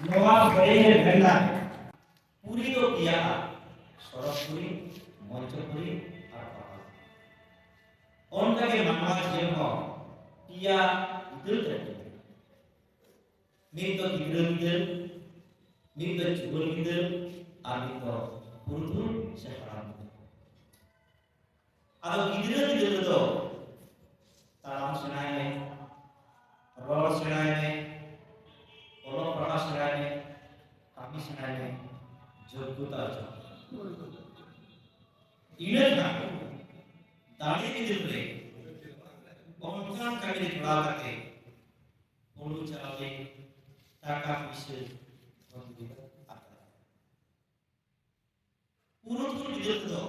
नवाब बड़े घंटा पूरी तो किया सरसपुरी मंचपुरी और उनका के मनवा जीवन को किया दिल तक नीत तो गिदर चुगल गिदर आदि तो पुरुष से हराम आदो गिदर तो तालाम सेनाई में रोल सेनाई में ओलो प्रकाश सेनाई में kami sebenarnya jodoh aja. Ini kan dari itu dulu. Orang kami dijual kate, ulu cawai, takkan bisa untuk apa. Urut pun dijual tu.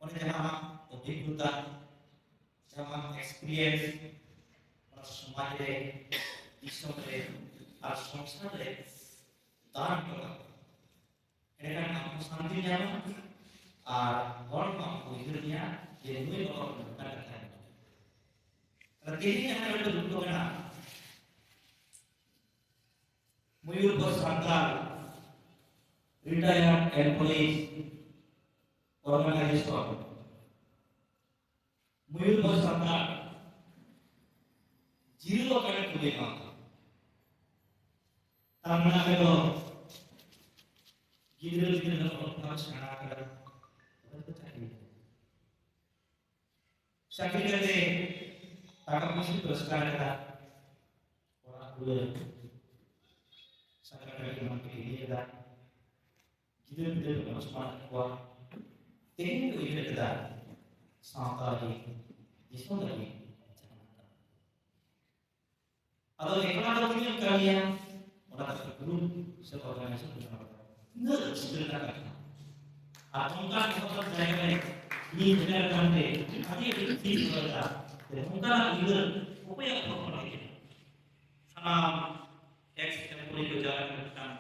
Orang jangan lebih buta, jangan experience, orang semua deh, isom deh, asam deh. दान करा एरकन आपको शांति जाना और और आपको इधर दिया ये हुए और करता है रतीनी हमारे तो दुख होगा ना मयूर को सरकार रिटायर्ड एम्प्लॉइज ऑर्गेनाइजेशन मयूर को सरकार जीरो करने को देखा तमन्ना में तो गिदर अपना सेना कर sakit deh takkan mesti teruskan kita orang dulu sakit lagi makin ini kita गिदर harus mana kuat ini tuh ini kita sampai di इसमें lagi atau ikhlas atau tidak kalian orang terguru seorganisasi bersama nggak sebenarnya atungkan kita jangan ini jangan sampai hati itu tidak mungkin itu apa yang kita lakukan sama eks yang boleh jalan